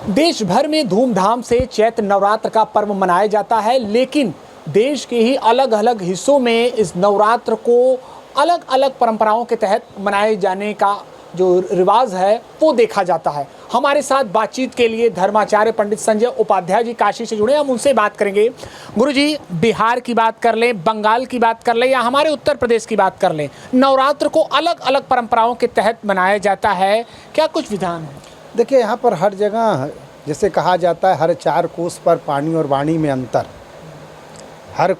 देश भर में धूमधाम से चैत्र नवरात्र का पर्व मनाया जाता है, लेकिन देश के ही अलग अलग हिस्सों में इस नवरात्र को अलग अलग परंपराओं के तहत मनाए जाने का जो रिवाज है वो देखा जाता है। हमारे साथ बातचीत के लिए धर्माचार्य पंडित संजय उपाध्याय जी काशी से जुड़े, हम उनसे बात करेंगे। गुरुजी, बिहार की बात कर लें, बंगाल की बात कर लें या हमारे उत्तर प्रदेश की बात कर लें, नवरात्र को अलग अलग परंपराओं के तहत मनाया जाता है, क्या कुछ विधान है? देखिए, यहाँ पर हर जगह जैसे कहा जाता है, हर 4 कोस पर पानी और वाणी में अंतर। हर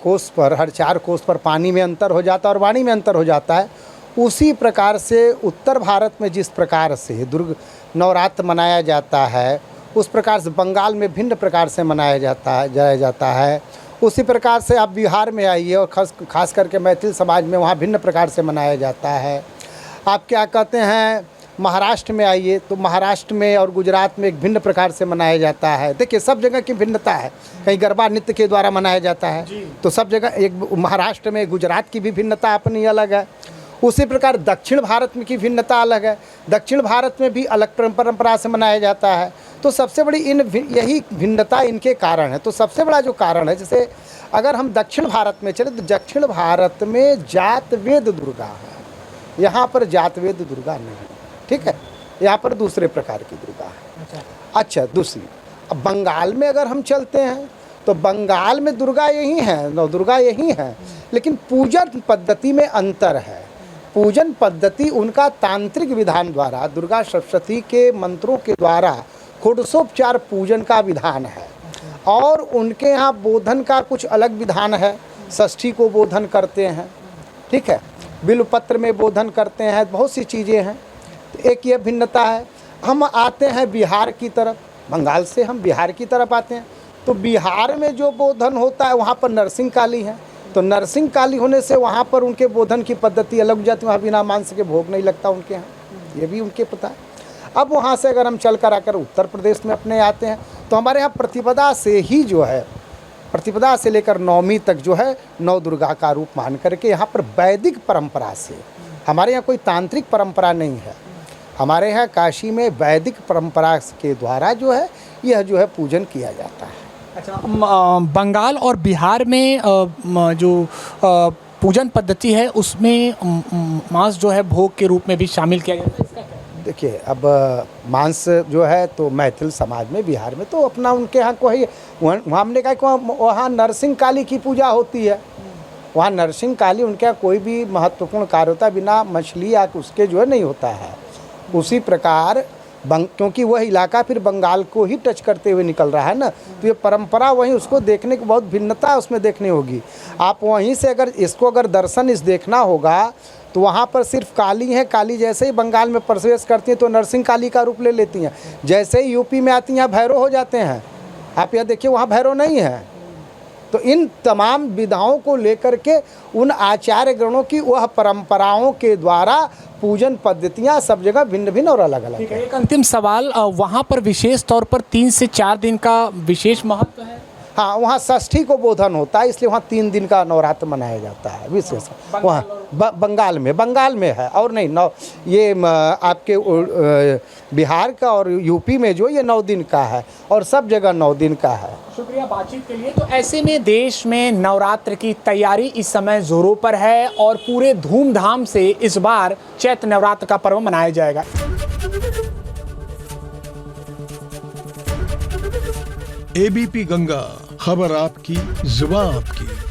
4 कोस पर पानी में अंतर हो जाता है और वाणी में अंतर हो जाता है। उसी प्रकार से उत्तर भारत में जिस प्रकार से नवरात्र मनाया जाता है, उस प्रकार से बंगाल में भिन्न प्रकार से मनाया जाता है। उसी प्रकार से आप बिहार में आइए और खास करके मैथिल समाज में वहाँ भिन्न प्रकार से मनाया जाता है। आप क्या कहते हैं, महाराष्ट्र में आइए तो महाराष्ट्र में और गुजरात में एक भिन्न प्रकार से मनाया जाता है। देखिए, सब जगह की भिन्नता है। कहीं गरबा नृत्य के द्वारा मनाया जाता है तो सब जगह एक महाराष्ट्र में, गुजरात की भी भिन्नता अपनी अलग है। उसी प्रकार दक्षिण भारत में की भिन्नता अलग है। दक्षिण भारत में भी अलग परंपरा से मनाया जाता है। तो सबसे बड़ी यही भिन्नता इनके कारण है। तो सबसे बड़ा जो कारण है, जैसे अगर हम दक्षिण भारत में चले तो दक्षिण भारत में जात वेद दुर्गा है, यहाँ पर जात वेद दुर्गा नहीं है। ठीक है, यहाँ पर दूसरे प्रकार की दुर्गा है। अच्छा, दूसरी, अब बंगाल में अगर हम चलते हैं तो बंगाल में दुर्गा यही है, नौ दुर्गा यही है, लेकिन पूजन पद्धति में अंतर है। पूजन पद्धति उनका तांत्रिक विधान द्वारा, दुर्गा सप्तशती के मंत्रों के द्वारा षोडशोपचार पूजन का विधान है। और उनके यहाँ बोधन का कुछ अलग विधान है। षष्ठी को बोधन करते हैं, ठीक है, बिल्वपत्र में बोधन करते हैं, बहुत सी चीज़ें हैं। तो एक ये भिन्नता है। हम आते हैं बिहार की तरफ, बंगाल से हम बिहार की तरफ आते हैं तो बिहार में जो बोधन होता है वहाँ पर नरसिंह काली है। तो नरसिंह काली होने से वहाँ पर उनके बोधन की पद्धति अलग हो जाती है। वहाँ बिना मांस के भोग नहीं लगता उनके यहाँ, ये भी उनके पता है। अब वहाँ से अगर हम चल कर आकर उत्तर प्रदेश में अपने आते हैं तो हमारे यहाँ प्रतिपदा से ही जो है, प्रतिपदा से लेकर नवमी तक जो है नौ दुर्गा का रूप मान करके यहाँ पर वैदिक परंपरा से, हमारे यहाँ कोई तांत्रिक परंपरा नहीं है। हमारे यहाँ काशी में वैदिक परंपरा के द्वारा जो है यह जो है पूजन किया जाता है। अच्छा, बंगाल और बिहार में जो पूजन पद्धति है उसमें मांस जो है भोग के रूप में भी शामिल किया जाता है, इसका क्या? देखिए, अब मांस जो है तो मैथिल समाज में, बिहार में तो अपना उनके यहाँ को ही, वहाँ हमने कहा कि वहाँ नरसिंह काली की पूजा होती है। वहाँ नरसिंह काली, उनके यहाँ कोई भी महत्वपूर्ण कार्य होता है बिना मछली या उसके जो है नहीं होता है। उसी प्रकार क्योंकि वह इलाका फिर बंगाल को ही टच करते हुए निकल रहा है ना, तो ये परंपरा वहीं, उसको देखने की बहुत भिन्नता उसमें देखने होगी। आप वहीं से अगर दर्शन देखना होगा तो वहाँ पर सिर्फ काली हैं। काली जैसे ही बंगाल में प्रवेश करती हैं तो नरसिंह काली का रूप ले लेती हैं। जैसे ही यूपी में आती हैं यहाँ भैरव हो जाते हैं। आप यह देखिए, वहाँ भैरव नहीं है। तो इन तमाम विधाओं को लेकर के उन आचार्य गणों की वह परंपराओं के द्वारा पूजन पद्धतियाँ सब जगह भिन्न भिन्न और अलग अलग है। एक अंतिम सवाल, वहाँ पर विशेष तौर पर 3 से 4 दिन का विशेष महत्व है? हाँ, वहाँ षष्ठी को बोधन होता है, इसलिए वहाँ 3 दिन का नवरात्र मनाया जाता है विशेष। वहाँ बंगाल में है और नहीं, ये आपके बिहार का और यूपी में जो ये 9 दिन का है और सब जगह 9 दिन का है। शुक्रिया बातचीत के लिए। तो ऐसे में देश में नवरात्र की तैयारी इस समय जोरों पर है और पूरे धूमधाम से इस बार चैत्र नवरात्र का पर्व मनाया जाएगा। एबीपी गंगा, खबर आपकी, जुबान आपकी।